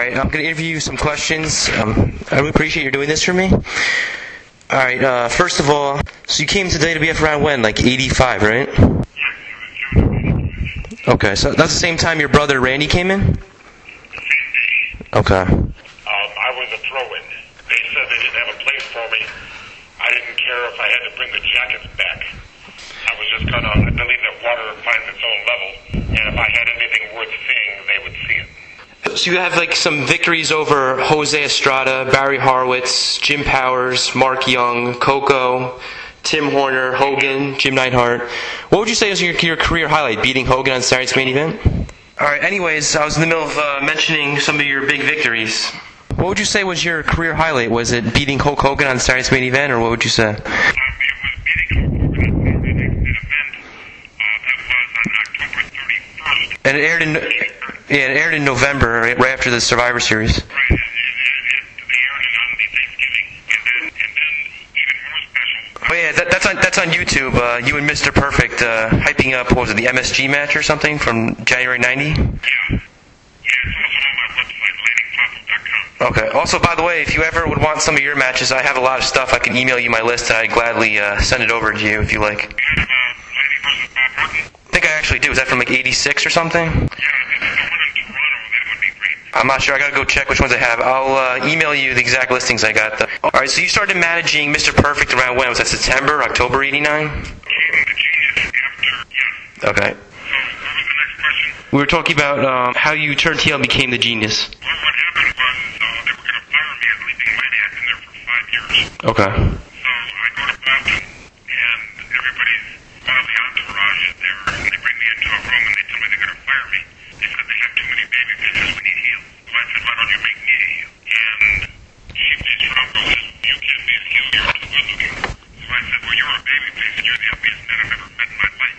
Alright, I'm going to interview you some questions. I really appreciate you doing this for me. Alright, first of all, so you came to WWF around when? Like 85, right? Okay, so that's the same time your brother Randy came in? Okay. I was a throw-in. They said they didn't have a place for me. I didn't care if I had to bring the jackets back. I was just gonna, I believe that water finds its own level, and if I had anything worth seeing, they would see it. So you have like some victories over Jose Estrada, Barry Horowitz, Jim Powers, Mark Young, Coco, Tim Horner, Hogan, Jim Neidhart. What would you say was your career highlight, beating Hogan on Saturday's Main Event? Alright, anyways, I was in the middle of mentioning some of your big victories. What would you say was your career highlight? Was it beating Hulk Hogan on Saturday's Main Event, or what would you say? It was beating Hulk Hogan on Saturday's Main Event. That was on October 31st. And it aired in November, right after the Survivor Series. Right, they aired it on the Thanksgiving, and then even more special. Oh yeah, that's on YouTube. You and Mr. Perfect hyping up, what was it, the MSG match or something from January '90? Yeah, it's also on my website, LannyPoffo.com. Okay. Also, by the way, if you ever would want some of your matches, I have a lot of stuff. I can email you my list, and I'd gladly send it over to you if you like. You have Lanny versus Bob Orton? I think I actually do. Is that from like '86 or something? Yeah, if it's the one in Toronto, that would be great. I'm not sure. I gotta go check which ones I have. I'll email you the exact listings I got. All right. So you started managing Mr. Perfect around when? Was that September, October '89? The Genius after, yes. Okay. So, what was the next question? We were talking about how you turned heel and became the Genius. Well, what happened was they were going to fire me as leading lady. I'd been there for 5 years. Okay. So I go to Boston, and everybody's, well, the entourage is there, and they bring me into a room, and they tell me they're going to fire me. They said they have too many baby faces, we need heels. So I said, why don't you make me a heel? And Chief Strongbow says, you can't be a heel, you're too good looking. So I said, well, you're a baby face, and you're the ugliest man I've ever met in my life.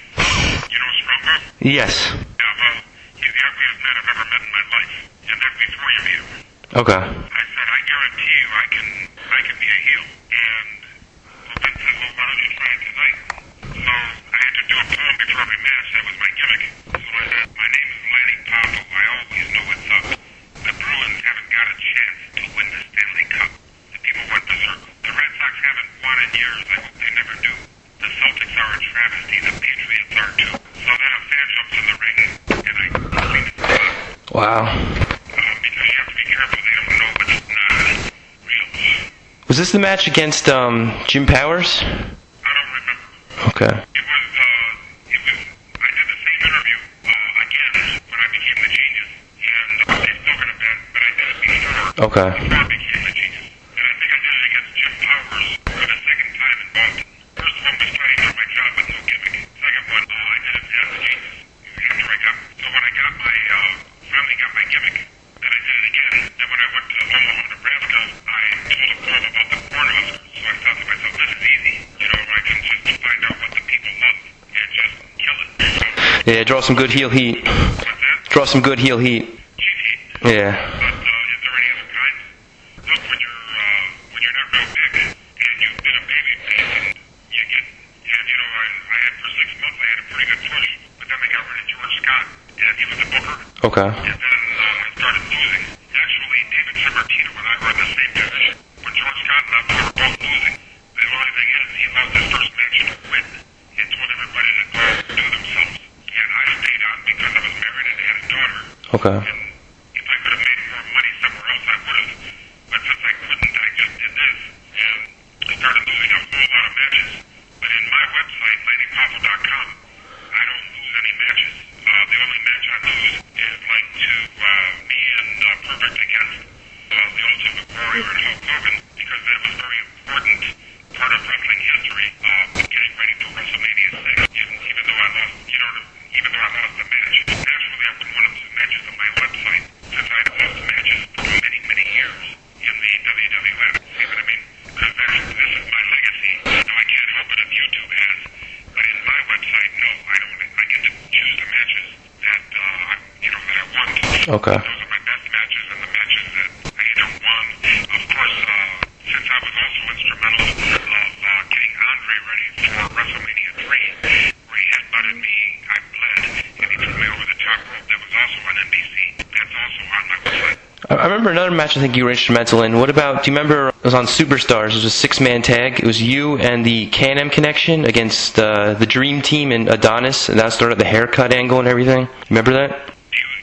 You know Strongbow? Yes. Yeah, well, he's the ugliest man I've ever met in my life, and that's before you meet him. Okay. I said, I guarantee you I can be a heel. And so Ben said, well, why don't you try it tonight? So I had to do a poem before every match. That was my gimmick. So I said, my name is Lanny Poffo. I always know what's up. The Bruins haven't got a chance to win the Stanley Cup. The people went berserk. The Red Sox haven't won in years. I hope they never do. The Celtics are a travesty. The Patriots are too. So then a fan jumps in the ring, and I clean it up. Wow. Because you have to be careful. They don't know what's not real. Was this the match against Jim Powers? I don't remember. Okay. It was, I did the same interview again when I became the Genius, and they still got a bet, but I did it before. Okay. Before I became the Genius. And I think I did it against Jim Powers for the second time in Boston. First one was fighting for my job with no gimmick. Second one, I did it as the Genius. After I got, so when I got my, finally got my gimmick, then I did it again. Then when I went to Omaha, Nebraska, I told a poem about the Cornhuskers. So I thought to myself, this is easy. You know, I can just find out what the people love and just kill it. So, Yeah, draw some good heel heat. what's that? Draw some good heel heat. Cheap heat. Yeah. But is there any other kind? Look, when you're not real big and you've been a baby face and you get, and you know, I had for 6 months I had a pretty good push, but then they got rid of George Scott and he was the booker. Okay. And then I started losing. Actually, David Sammartino and I were in the same division. When George Scott left, we were both losing. The only thing is, he lost his first match to win and told everybody to go do themselves. And I stayed on because I was married and had a daughter. Okay. And if I could have made more money somewhere else, I would have. But since I couldn't, I just did this. And I started losing a whole lot of matches. But in my website, LannyPoffo.com, I don't lose any matches. The only match I lose is like to me and Perfect against the Ultimate Warrior and Hulk Hogan, because that was very important part of wrestling history, getting ready for WrestleMania 6. Even though I lost, even though I lost the match, naturally I wouldn't want to lose matches on my website, since I had lost matches for many, many years in the WWF. See what I mean? Because this is my legacy. Now I can't help it if YouTube has, but in my website, no, I don't. I get to choose the matches that that I want. Okay. Those are my best matches and the matches that I either won. Of course, since I was also instrumental of getting Andre ready for WrestleMania 3, where he headbutted me, I bled, and he threw me over the top rope. That was also on NBC. That's also on my website. I remember another match I think you were instrumental in. What about, do you remember, it was on Superstars, it was a 6-man tag. It was you and the Can-Am Connection against the Dream Team and Adonis, and that started the haircut angle and everything. Remember that?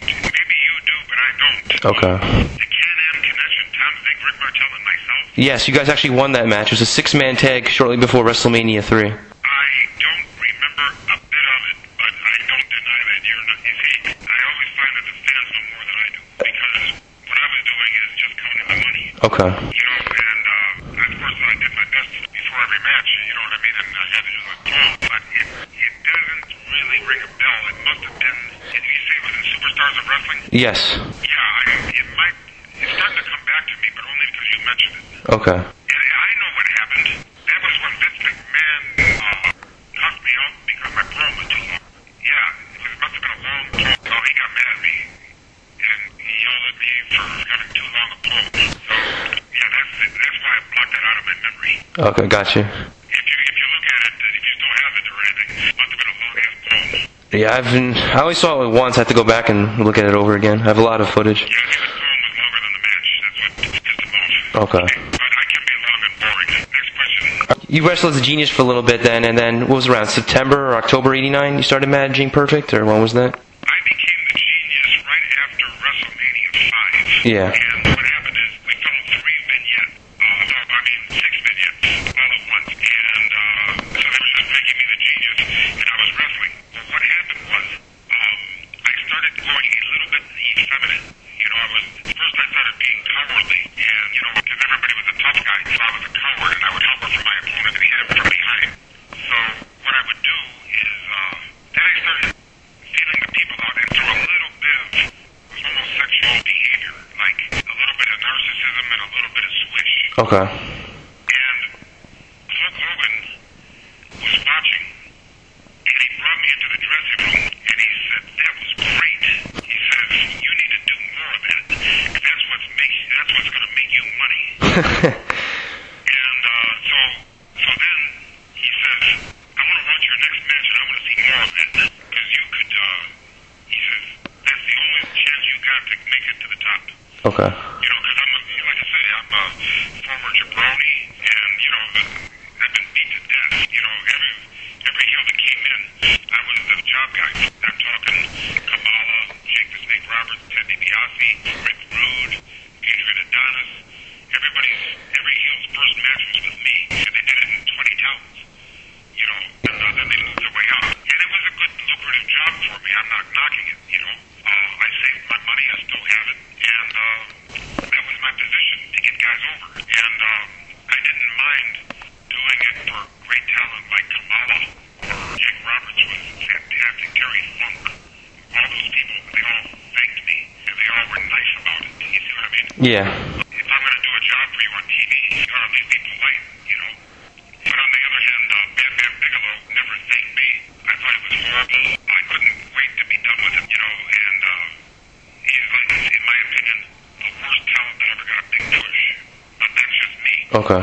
Maybe you do, but I don't. Okay. The Can-Am Connection, Tom Zink, Rick Martel, and myself? Yes, you guys actually won that match. It was a 6-man tag shortly before WrestleMania 3. I don't remember a bit of it, but I don't deny that you're not. You see, I always find that the fans know more than I do, because what I was doing is just counting the money. Okay. You know, and of course I did my best before every match, you know what I mean, and I had to do it wrong, but it doesn't really ring a bell. It must have been, did you say it was in Superstars of Wrestling? Yes. Yeah, it's starting to come back to me, but only because you mentioned it. Okay. And I know what happened. That was when Vince McMahon cussed me out because my promo was too long. Yeah, it must have been a long promo. Oh, he got mad at me, and he yelled at me for having too long a promo. So, yeah, that's why I blocked that out of my memory. Okay, gotcha. If you look at it, if you still have it or anything, it must have been a long-ass promo. Yeah, I only saw it once. I have to go back and look at it over again. I have a lot of footage. Yeah, I think the promo was longer than the match. That's what pissed him off. Okay. But I can be long and boring. Next question. You wrestled as a Genius for a little bit then, and then what was around September or October '89? You started Managing Perfect, or when was that? I became the Genius right after WrestleMania 5. Yeah. And what happened is we filmed 3 vignettes. 6 vignettes all at once. And so they were just making me the Genius, and I was wrestling. But what happened was I started going a little bit effeminate. You know, first I started being cowardly, and, you know, because everybody was a tough guy, so I was a coward, and I would help for my opponent and hit him from behind. So what I would do is, then I started feeling the people out and through a little bit of homosexual behavior, like a little bit of narcissism and a little bit of swish. Okay. And Hulk Hogan was watching, and he brought me into the dressing room, and he said, "That was great." He says, "You need to do more of that. That's what's going to make you money." And so then he says, "I want to watch your next match, and I want to see more of that, because you could." He says, "That's the only chance you got to make it to the top." Okay. You know, because like I say, I'm a former jabroni, and, you know, I've been beat to death. You know, every heel that came in, I was the job guy. I'm talking Kamala, Jake the Snake Roberts, Ted DiBiase, Rick Rude, Adrian Adonis. Every heel's first match was with me, and they did it in 20 towns. You know, and then they moved their way out. And it was a good, lucrative job for me. I'm not knocking it, you know. I saved my money, I still have it, and that was my position, to get guys over. And I didn't mind doing it for great talent like Kamala or Jake Roberts was fantastic, Terry Funk. All those people, they all thanked me, and they all were nice about it. You see what I mean? Yeah. If I'm going to do a job for you on TV, you got to at least be polite, you know. But on the other hand, Bam Bam Bigelow never thanked me. I thought it was horrible. I couldn't wait to be done with it, you know, and he's like, in my opinion, the worst talent that ever got a big push. But that's just me. Okay.